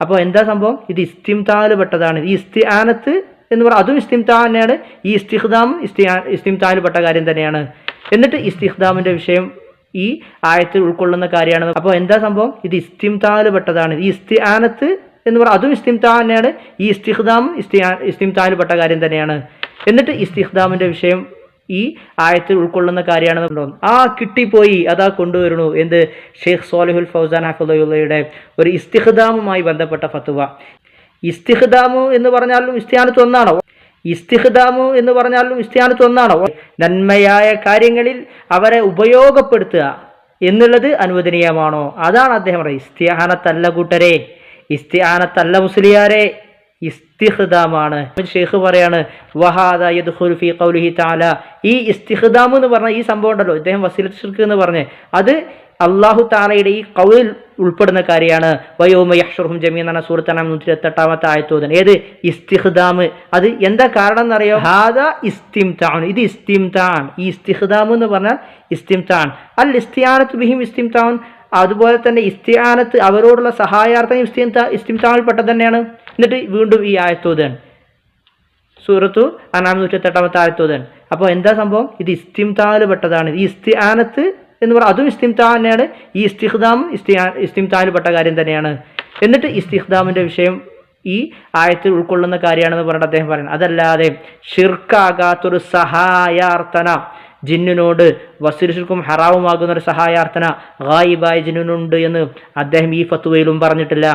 അപ്പോൾ എന്താ സംഭവം? ഇത് ഇസ്തിംതാല് പെട്ടതാണ്. ഈ ഇസ്തിആനത്ത് എന്ന് പറഞ്ഞാൽ അതും ഇസ്തിംതാ തന്നെയാണ്. ഈ ഇസ്തിഖ്ദാമും ഇസ്തിംതാല് പെട്ട കാര്യം തന്നെയാണ്. എന്നിട്ട് ഇസ്തിഖ്ദാമിന്റെ വിഷയം ഈ ആയത്തിൽ ഉൾക്കൊള്ളുന്ന കാര്യമാണ്. അപ്പോൾ എന്താ സംഭവം? ഇത് ഇസ്തിംതാല് പെട്ടതാണ്. ഈ ഇസ്തിആനത്ത് എന്ന് പറഞ്ഞാൽ അതും ഇസ്തിംതാ തന്നെയാണ്. ഈ ഇസ്തിഖ്ദാമും ഇസ്തിംതാല് പെട്ട കാര്യം തന്നെയാണ്. എന്നിട്ട് ഇസ്തിഖ്ദാമിന്റെ വിഷയം ഈ ആയത്തിൽ ഉൾക്കൊള്ളുന്ന കാര്യമാണ്. കിട്ടിപ്പോയി, അതാ കൊണ്ടുവരുന്നു. എന്ത്? ഷെയ്ഖ് സ്വാലിഹുൽ ഫൗസാൻ ഹഫിദുള്ളയുടെ ഒരു ഇസ്തിഖ്ദാമുമായി ബന്ധപ്പെട്ട ഫത്വ. ഇസ്തിഖ്ദാമു എന്ന് പറഞ്ഞാലും ഇസ്തിആനത്ത് ഒന്നാണോ? ഇസ്തിഖ്ദാമു എന്ന് പറഞ്ഞാലും ഇസ്തിആനത്ത് ഒന്നാണോ? നന്മയായ കാര്യങ്ങളിൽ അവരെ ഉപയോഗപ്പെടുത്തുക എന്നുള്ളത് അനുവദനീയമാണോ? അതാണ് അദ്ദേഹം പറയുന്നത്. ഇസ്തിആനത്തല്ല കൂട്ടരെ, ഇസ്തിആനത്തല്ല മുസ്ലിയാരെ, ഇസ്തിഖ്ദാമാണ്. ഷെയ്ഖ് പറയാണ് വഹാദ യദ്ഖുലു ഫീ ഖൗലിഹി തആല. ഈ ഇസ്തിഖ്ദാം എന്ന് പറഞ്ഞ ഈ സംഭവം ഉണ്ടല്ലോ, ഇദ്ദേഹം വസീലത്ത് ശിർക്ക് എന്ന് പറഞ്ഞ്, അത് അല്ലാഹു തആലയുടെ ഈ ഖൗലിൽ ഉൾപ്പെടുന്ന കാര്യമാണ്. വയൗമ യഹ്ശുറുഹും ജമീഅൻ എന്ന സൂറത്ത് അൻആം 128 ആയത്തോദൻ. ഏത്? ഇസ്തിഖ്ദാം. അത് എന്താ കാരണം എന്നറിയോ? ഹാദാ ഇസ്തിംതാൻ. ഇത് ഇസ്തിംതാൻ. ഈ ഇസ്തിഖ്ദാം എന്ന് പറഞ്ഞാൽ ഇസ്തിംതാൻ. അൽ ഇസ്തിആനത്തു ബിഹിം ഇസ്തിംതാൻ. അതുപോലെ തന്നെ ഇസ്തിആനത്ത് അവരോടുള്ള സഹായാർത്ഥം ഇസ്തിംതാനിൽ പെട്ടത് തന്നെയാണ്. എന്നിട്ട് വീണ്ടും ഈ ആയത്തോദൻ, സൂറത്തു അൻആം 128 ആയത്തോദൻ. അപ്പോൾ എന്താ സംഭവം? ഇത് ഇസ്തിംതാല് പെട്ടതാണ്. ഈ ഇസ്തിആനത്ത് എന്ന് പറഞ്ഞാൽ അതും ഇസ്തിംതാ തന്നെയാണ്. ഈ ഇസ്തിഖ്ദാമും ഇസ്തിംതാല് പെട്ട കാര്യം തന്നെയാണ്. എന്നിട്ട് ഇസ്തിഖ്ദാമിന്റെ വിഷയം ഈ ആയത്തിൽ ഉൾക്കൊള്ളുന്ന കാര്യമാണെന്ന് പറഞ്ഞിട്ട് അദ്ദേഹം പറയുന്നത്. അതല്ലാതെ ഷിർക്കാകാത്തൊരു സഹായാർത്ഥന, ജിന്നിനോട് വസീലത്തും ഹറാമുമാകുന്ന ഒരു സഹായാർത്ഥന ഗായിബായ ജിന്നിനുണ്ട് എന്ന് അദ്ദേഹം ഈ ഫത്വയിലും പറഞ്ഞിട്ടില്ല.